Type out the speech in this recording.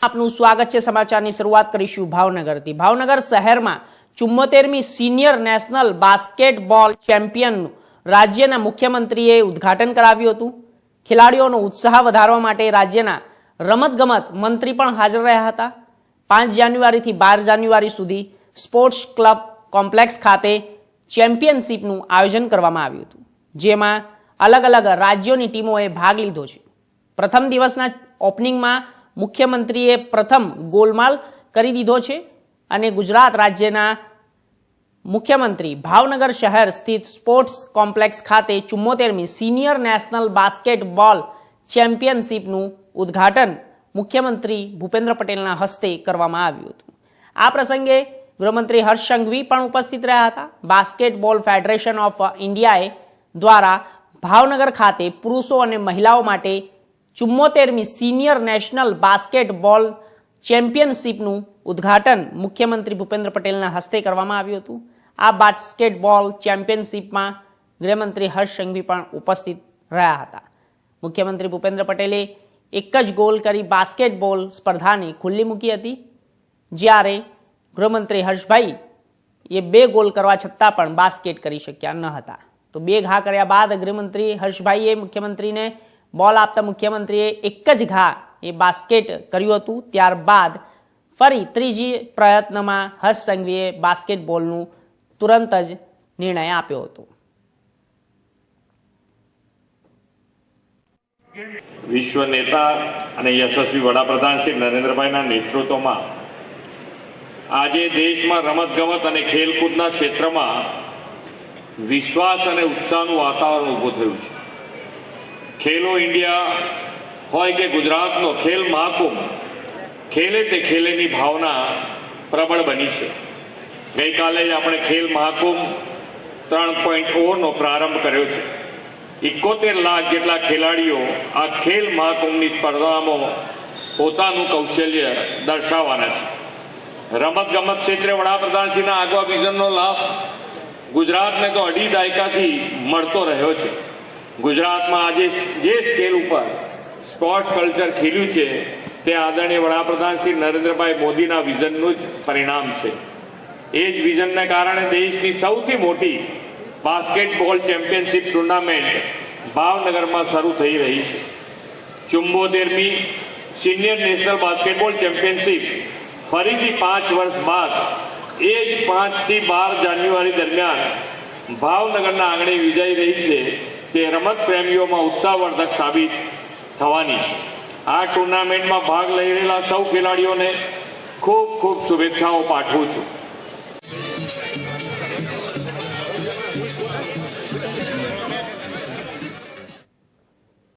આપનું સ્વાગત છે। સમાચારની શરૂઆત કરીશું ભાવનગરથી। ભાવનગર શહેરમાં 74મી સિનિયર નેશનલ બાસ્કેટબોલ ચેમ્પિયનનું રાજ્યના મુખ્યમંત્રીએ ઉદ્ઘાટન કરાવ્યું હતું। ખેલાડીઓનો ઉત્સાહ વધારવા માટે રાજ્યના રમતગમત મંત્રી પણ હાજર રહ્યા હતા। 5 જાન્યુઆરીથી 12 જાન્યુઆરી સુધી સ્પોર્ટ્સ ક્લબ કોમ્પ્લેક્સ ખાતે ચેમ્પિયનશિપનું આયોજન કરવામાં આવ્યું હતું, જેમાં અલગ અલગ રાજ્યોની ટીમોએ ભાગ લીધો છે। પ્રથમ દિવસના ઓપનિંગમાં મુખ્યમંત્રીએ પ્રથમ ગોલમાલ કરી દીધો છે અને ગુજરાત રાજ્યના મુખ્યમંત્રી ભાવનગર શહેર સ્થિત સ્પોર્ટ્સ કોમ્પ્લેક્સ ખાતે 74મી સિનિયર નેશનલ બાસ્કેટબોલ ચેમ્પિયનશિપનું ઉદ્ઘાટન મુખ્યમંત્રી ભૂપેન્દ્ર પટેલના હસ્તે કરવામાં આવ્યું હતું। આ પ્રસંગે ગૃહમંત્રી હર્ષ સંઘવી પણ ઉપસ્થિત રહ્યા હતા। બાસ્કેટબોલ ફેડરેશન ઓફ ઇન્ડિયાએ દ્વારા ભાવનગર ખાતે પુરુષો અને મહિલાઓ માટે 74મી સિનિયર નેશનલ બાસ્કેટબોલ ચેમ્પિયનશિપનું ઉદ્ઘાટન મુખ્યમંત્રી ભૂપેન્દ્ર પટેલના હસ્તે કરવામાં આવ્યું હતું। આ બાસ્કેટબોલ ચેમ્પિયનશિપમાં ગૃહમંત્રી હર્ષ સંઘવી પણ ઉપસ્થિત રહ્યા હતા। મુખ્યમંત્રી ભૂપેન્દ્ર પટેલે એક જ ગોલ કરી બાસ્કેટબોલ સ્પર્ધાને ખુલ્લી મૂકી હતી, જ્યારે ગૃહમંત્રી હર્ષભાઈ એ 2 ગોલ કરવા છતાં પણ બાસ્કેટ કરી શક્યા ન હતા। તો 2 ઘા કર્યા બાદ ગૃહમંત્રી હર્ષભાઈએ મુખ્યમંત્રીને બોલ આપતા મુખ્યમંત્રીએ એક જ ઘા એ બાસ્કેટ કર્યું હતું। ત્યારબાદ ફરી ત્રીજી પ્રયત્નમાં હર્ષ સંઘવીએ બાસ્કેટબોલનું તુરંત જ નિર્ણય આપ્યો હતો। વિશ્વ નેતા અને યશસ્વી વડાપ્રધાન શ્રી નરેન્દ્રભાઈના નેતૃત્વમાં આજે દેશમાં રમતગમત અને ખેલકૂદના ક્ષેત્રમાં વિશ્વાસ અને ઉત્સાહનું વાતાવરણ ઊભું થયું છે। ખેલો ઇન્ડિયા હોય કે ગુજરાતનો ખેલ મહાકુંભ, ખેલે તે ખેલેની ભાવના પ્રબળ બની છે। ગઈકાલે જ આપણે ખેલ મહાકુંભ 3.0નો પ્રારંભ કર્યો છે। 71 લાખ જેટલા ખેલાડીઓ આ ખેલ મહાકુંભની સ્પર્ધામાં પોતાનું કૌશલ્ય દર્શાવવાના છે। રમતગમત ક્ષેત્રે વડાપ્રધાનશ્રીના આગવા વિઝનનો લાભ ગુજરાતને તો 2.5 દાયકાથી મળતો રહ્યો છે। ગુજરાતમાં આજે જે સ્કેલ ઉપર સ્પોર્ટ્સ કલ્ચર ખીલ્યું છે તે આદરણીય વડાપ્રધાન શ્રી નરેન્દ્રભાઈ મોદીના વિઝનનું જ પરિણામ છે। એ જ વિઝનને કારણે દેશની સૌથી મોટી બાસ્કેટબોલ ચેમ્પિયનશિપ ટુર્નામેન્ટ ભાવનગરમાં શરૂ થઈ રહી છે। 74મી સિનિયર નેશનલ બાસ્કેટબોલ ચેમ્પિયનશિપ ફરીથી 5 વર્ષ બાદ એ જ 5 થી 12 જાન્યુઆરી દરમિયાન ભાવનગરના આંગણે યોજાઈ રહી છે। તે રમત પ્રેમીઓમાં ઉત્સાહવર્ધક સાબિત થવાની છે। આ ટુર્નામેન્ટમાં ભાગ લઈ રહેલા સૌ ખેલાડીઓને ખૂબ ખૂબ શુભેચ્છાઓ પાઠવું છું।